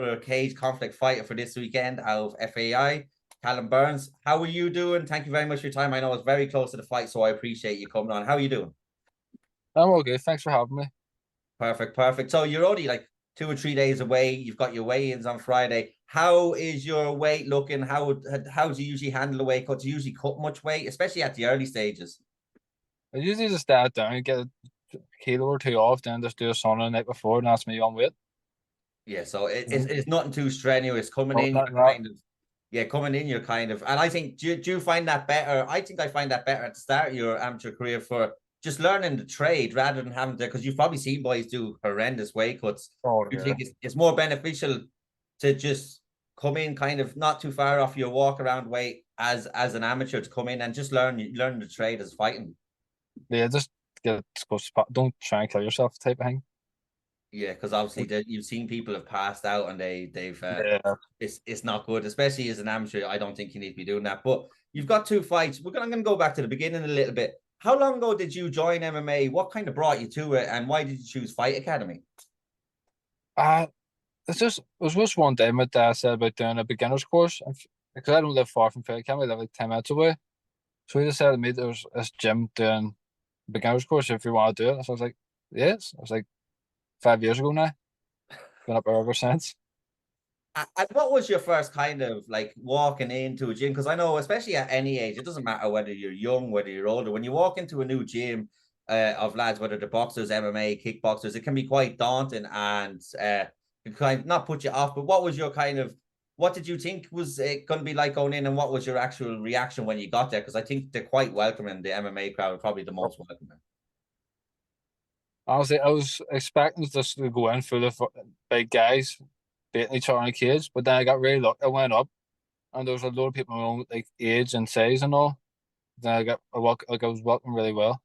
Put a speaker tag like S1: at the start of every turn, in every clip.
S1: promoter, cage conflict fighter for this weekend out of FAI, Callum Burns. How are you doing? Thank you very much for your time. I know it's very close to the fight, so I appreciate you coming on. How are you doing?
S2: I'm okay. Thanks for having me.
S1: Perfect, perfect. So you're only like 2 or 3 days away. You've got your weigh-ins on Friday. How is your weight looking? How do you usually handle the weight cut? Do you usually cut much weight, especially at the early stages?
S2: I usually just start down and get a kilo or two off, then just do a sauna the night before, and that's me on weight.
S1: Yeah, so
S2: Mhm.
S1: it's nothing too strenuous. Coming
S2: Oh,
S1: in,
S2: not,
S1: you're
S2: not,
S1: kind of yeah, coming in, you're kind of, and I think do you find that better? I think I find that better at the start of your amateur career for just learning the trade rather than having to, because you've probably seen boys do horrendous weight cuts.
S2: oh,
S1: You
S2: yeah.
S1: think it's more beneficial to just come in kind of not too far off your walk around weight as an amateur to come in and just learn the trade as fighting.
S2: Yeah, just get don't try and kill yourself type of thing.
S1: Yeah, because obviously you've seen people have passed out and they've
S2: Yeah.
S1: it's not good, especially as an amateur. I don't think you need to be doing that. But you've got two fights. I'm going to go back to the beginning a little bit. How long ago did you join MMA? What kind of brought you to it, and why did you choose Fight Academy?
S2: Uh, it was just one day my dad said about doing a beginner's course. Because I don't live far from Fair I live like 10 minutes away. So he just said to me there was this gym doing a beginner's course if you want to do it. So I was like, yes. I was like 5 years ago now. Been up there ever since.
S1: And what was your first kind of like walking into a gym? Because I know, especially at any age, it doesn't matter whether you're young, whether you're older. When you walk into a new gym of lads, whether they're boxers, MMA, kickboxers, it can be quite daunting and it kind of not put you off. But what was your kind of what did you think was it going to be like going in, and what was your actual reaction when you got there? Because I think they're quite welcoming. The MMA crowd, probably the most welcoming.
S2: Honestly, I was expecting just to go in full of big guys beating each other in the cage, but then I got really lucky. I went up, and there was a lot of people my own like age and size and all. Then I was welcomed really well.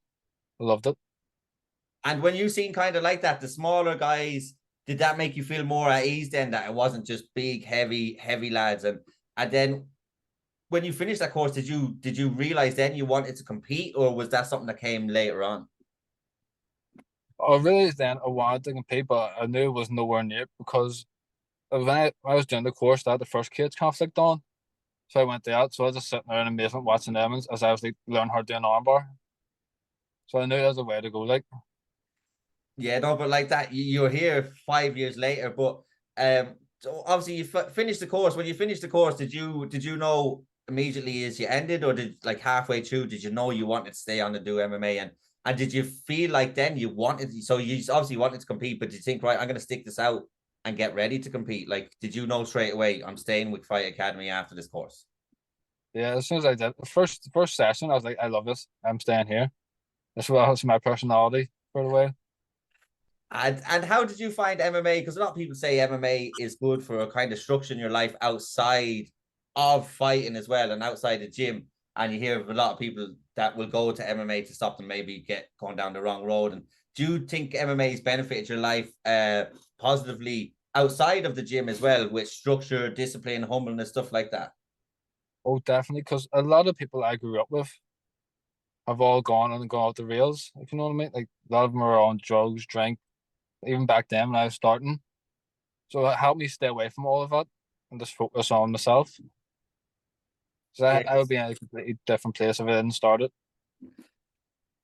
S2: I loved it.
S1: And when you seen kind of like that, the smaller guys, did that make you feel more at ease then that it wasn't just big, heavy lads? And then when you finished that course, did you realize then you wanted to compete, or was that something that came later on?
S2: I realized then I wanted to compete, but I knew it was nowhere near because when I was doing the course, I had the first kids conflict on. So I went there. So I was just sitting there in amazement watching them as I was like learning how to do an armbar. So I knew there was a way to go. Like,
S1: Yeah, no, but like that, you're here 5 years later. But so obviously you finished the course. When you finished the course, did you know immediately as you ended, or did like halfway through, did you know you wanted to stay on and do MMA? And did you feel like then you wanted, so you obviously wanted to compete, but did you think, right, I'm going to stick this out and get ready to compete? Like, did you know straight away I'm staying with Fight Academy after this course?
S2: yeah, as soon as I did the first session, I was like, I love this. I'm staying here. That's my personality for the way.
S1: And how did you find MMA? Because a lot of people say MMA is good for a kind of structure in your life outside of fighting as well and outside the gym. And you hear of a lot of people that will go to MMA to stop them maybe get going down the wrong road. And do you think MMA has benefited your life positively outside of the gym as well, with structure, discipline, humbleness, stuff like that?
S2: Oh, definitely, because a lot of people I grew up with have all gone and gone off the rails. If you know what I mean, like a lot of them are on drugs, drink, even back then when I was starting. So it helped me stay away from all of that and just focus on myself. So
S1: Yeah,
S2: I would be in a completely different place if I didn't start it.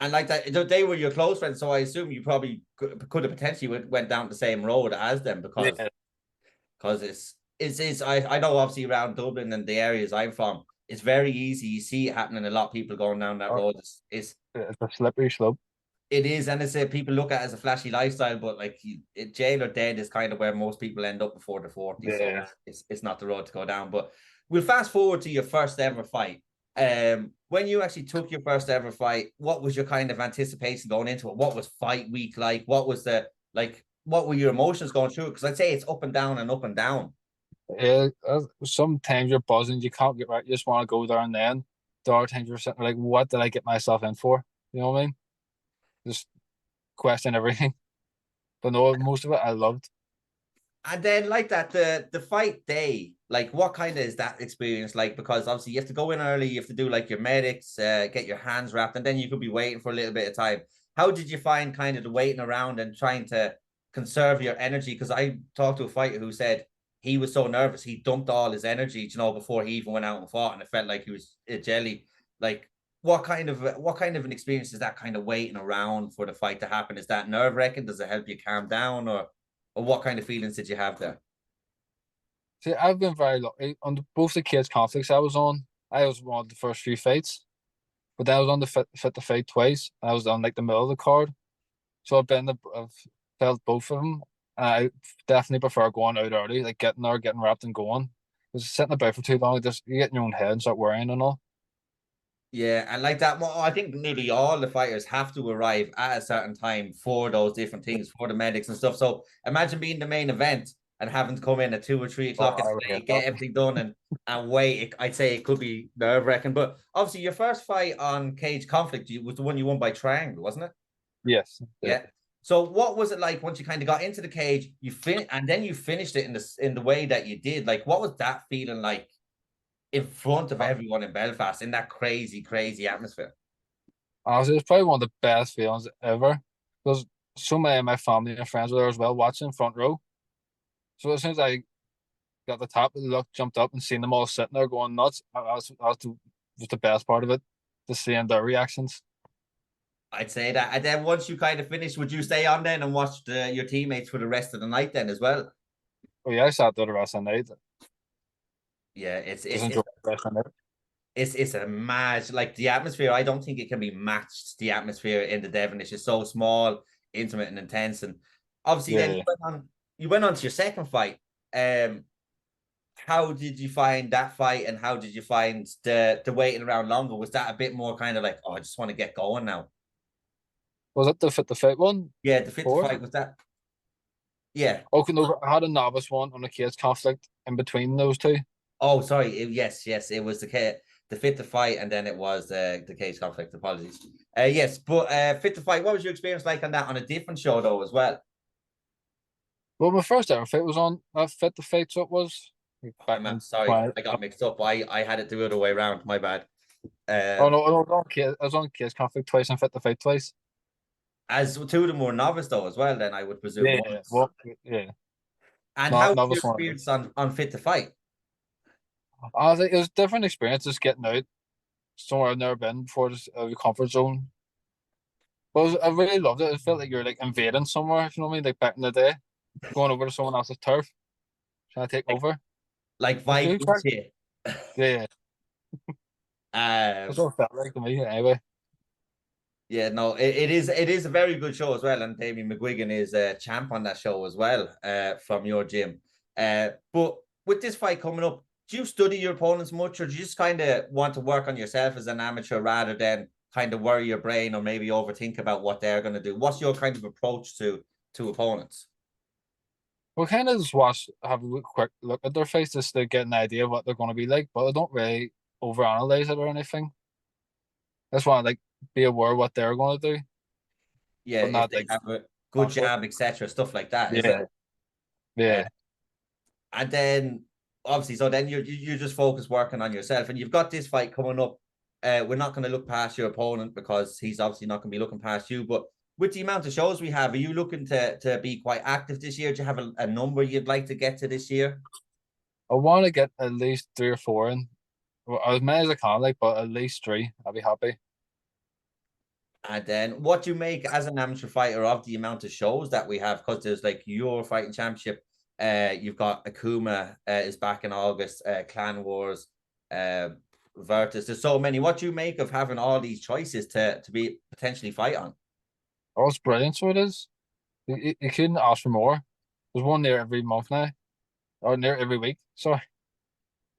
S1: and like that, they were your close friends, so I assume you probably could have potentially went down the same road as them
S2: Yeah,
S1: because it's I know obviously around Dublin and the areas I'm from, it's very easy. You see it happening. A lot of people going down that
S2: uh,
S1: road. It's
S2: it's a slippery slope.
S1: it is, and it's people look at it as a flashy lifestyle, but like jail or dead is kind of where most people end up before the 40. So
S2: Yeah.
S1: it's not the road to go down. But we'll fast forward to your first ever fight. When you actually took your first ever fight, what was your kind of anticipation going into it? What was fight week like? What was the like? What were your emotions going through? Because I'd say it's up and down and up and down.
S2: Yeah, sometimes you're buzzing, you can't get right. You just want to go there and then. There are times you're sitting there like, what did I get myself in for? You know what I mean? Just question everything. But no, most of it I loved.
S1: And then like that, the fight day, like what kind of is that experience like? Because obviously you have to go in early, you have to do like your medics, get your hands wrapped, and then you could be waiting for a little bit of time. How did you find kind of the waiting around and trying to conserve your energy? Because I talked to a fighter who said he was so nervous. He dumped all his energy, you know, before he even went out and fought, and it felt like he was a jelly. Like, what kind of an experience is that, kind of waiting around for the fight to happen? Is that nerve-wracking? Does it help you calm down, or what kind of feelings did you have there?
S2: See, I've been very lucky on both the kids conflicts I was on. I was one of the first few fights, but then I was on the fit to fight twice. I was on like the middle of the card, so I've felt both of them. I definitely prefer going out early, like getting there, getting wrapped and going. Because sitting about for too long, just you get in your own head and start worrying and all.
S1: Yeah, and like that, well, I think nearly all the fighters have to arrive at a certain time for those different things, for the medics and stuff. So imagine being the main event and having to come in at 2 or 3 o'clock in
S2: I
S1: the
S2: would
S1: day,
S2: hate
S1: get
S2: that.
S1: everything done, and wait. I'd say it could be nerve wracking. But obviously, your first fight on Cage Conflict was the one you won by triangle, wasn't it?
S2: Yes.
S1: Yeah. So what was it like once you kind of got into the cage, and then you finished it in the way that you did? Like, what was that feeling like in front of everyone in Belfast in that crazy, crazy atmosphere?
S2: Honestly, it's probably one of the best feelings ever. Because so many of my family and friends were there as well, watching front row. So as soon as I got the top of the look, jumped up and seen them all sitting there going nuts, was the best part of it, just seeing their reactions.
S1: I'd say that. And then once you kind of finished, would you stay on then and watch your teammates for the rest of the night then as well?
S2: Oh yeah, I sat there the rest of the night.
S1: Yeah,
S2: Just enjoyed the rest of the night.
S1: it's a match. Like, the atmosphere, I don't think it can be matched. The atmosphere in the Devon is just so small, intimate, and intense. And obviously,
S2: Yeah,
S1: then
S2: yeah.
S1: you went on to your second fight. Um, how did you find that fight, and how did you find the waiting around longer? Was that a bit more kind of like, oh, I just want to get going now?
S2: Was it the fit the fight one?
S1: Yeah, the fit to
S2: Four?
S1: fight was that. Yeah.
S2: Okay, no, I had a novice one on the kids conflict in between those two.
S1: Oh, sorry. Yes, it was the fit to fight, and then it was the cage conflict. Apologies. Yes, but fit to fight. What was your experience like on that, on a different show though as well?
S2: Well, my first ever fight was on that fit the fight, so it was like, back
S1: I'm
S2: in
S1: sorry,
S2: 20.
S1: I got mixed up. I had it the other way around. My bad.
S2: Oh
S1: Um,
S2: no, I was on kids conflict twice and fit the fight twice.
S1: as two of them were novice though as well, then I would presume
S2: Yeah,
S1: once.
S2: well, yeah,
S1: And how
S2: not
S1: was your
S2: novice one.
S1: experience on fit to fight?
S2: I think it was different experiences getting out somewhere I've never been before, just the comfort zone. But I really loved it. It felt like you're like invading somewhere, if you know what I mean, like back in the day, going over to someone else's turf, trying to take
S1: Like
S2: over.
S1: like
S2: It's good
S1: Vikings
S2: crack.
S1: here.
S2: Yeah, yeah. That's
S1: Um,
S2: what it felt like to me anyway.
S1: Yeah, no, it is a very good show as well, and Damien McGuigan is a champ on that show as well, from your gym. But with this fight coming up, do you study your opponents much, or do you just kind of want to work on yourself as an amateur rather than kind of worry your brain or maybe overthink about what they're going to do? What's your kind of approach to opponents?
S2: We kind of just watch, have a quick look at their face just to get an idea of what they're going to be like, but I don't really overanalyze it or anything. I just want to like be aware of what they're going to do,
S1: Yeah,
S2: but
S1: if
S2: not
S1: they
S2: like
S1: have a good
S2: conflict.
S1: jab, etc., stuff like that, is it?
S2: Yeah,
S1: Uh,
S2: yeah.
S1: and then obviously, so then you just focus working on yourself, and you've got this fight coming up. We're not going to look past your opponent because he's obviously not going to be looking past you. But with the amount of shows we have, are you looking to be quite active this year? Do you have a number you'd like to get to this year?
S2: I want to get at least 3 or 4 in, well, as many as I can, like, but at least three. I'll be happy.
S1: And then what do you make as an amateur fighter of the amount of shows that we have? Because there's like your fighting championship. You've got Akuma is back in August. Clan Wars, uh, Virtus. There's so many. What do you make of having all these choices to be potentially fight on?
S2: Oh, it's brilliant. So it is. You couldn't ask for more. There's one there every month now, or near every week. Sorry.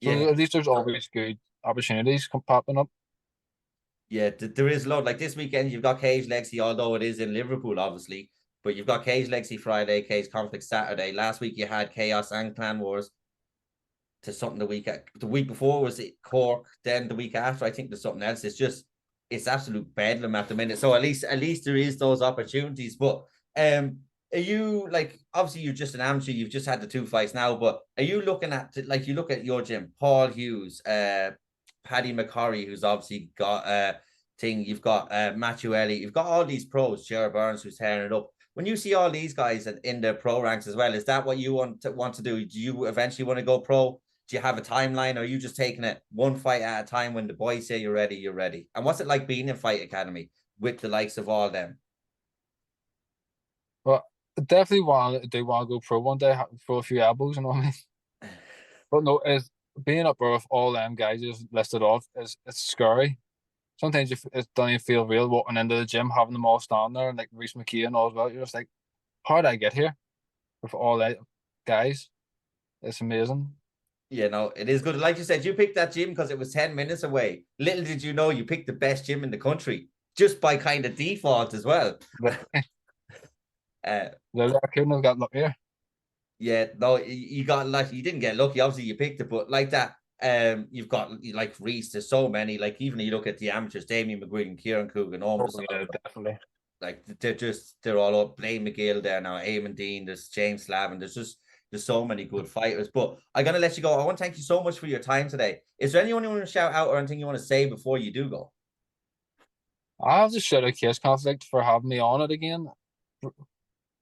S1: Yeah,
S2: So at least there's always good opportunities popping up.
S1: yeah. There is a lot. Like this weekend, you've got Cage Legacy, although it is in Liverpool, obviously. But you've got Cage Legacy Friday, Cage Conflict Saturday. Last week you had Chaos and Clan Wars. To something the week before was it Cork, then the week after I think there's something else. It's absolute bedlam at the minute. So at least there is those opportunities. But are you, like, obviously you're just an amateur, you've just had the 2 fights now, but are you looking at, like, you look at your gym, Paul Hughes, Paddy McCurry, who's obviously got thing. You've got Matthew Elliott. You've got all these pros. Callum Burns, who's tearing it up. When you see all these guys in the pro ranks as well, is that what you want to do? Do you eventually want to go pro? Do you have a timeline, or are you just taking it one fight at a time? When the boys say you're ready, you're ready. And what's it like being in Fight Academy with the likes of all them?
S2: But I definitely want to go pro one day, throw a few elbows, you know what I mean? But no, is being up there with all them guys just listed off is it's scary. Sometimes it don't even feel real walking into the gym, having them all stand there, and like Reese McKee and all as well. You're just like, how did I get here with all that guys? It's amazing.
S1: You know, it is good. Like you said, you picked that gym because it was 10 minutes away. Little did you know you picked the best gym in the country just by kind of default as well. Uh,
S2: I couldn't have got luckier.
S1: yeah, no, you got lucky. You didn't get lucky. Obviously, you picked it, but like that, you've got like Reese. There's so many. Like even you look at the amateurs, Damien McGuigan, Kieran Coogan,
S2: Oh,
S1: Orm,
S2: yeah, definitely.
S1: like they're all up. Blaine McGill there now, Eamon Dean, there's James Slavin, there's so many good fighters. But I'm gonna let you go. I want to thank you so much for your time today. Is there anyone you want to shout out or anything you want to say before you do go?
S2: I have to shout out Case Conflict for having me on it again.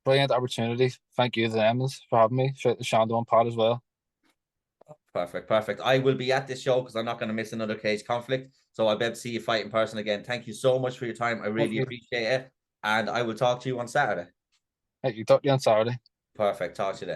S2: Brilliant opportunity. Thank you to them for having me. Shout out to Shando and Pod as well.
S1: Perfect, perfect. I will be at this show because I'm not going to miss another Cage Conflict. So I'll be able to see you fight in person again. Thank you so much for your time. I really appreciate it. And I will talk to you on Saturday.
S2: Hey, you talk to you on Saturday.
S1: Perfect. Talk to you then.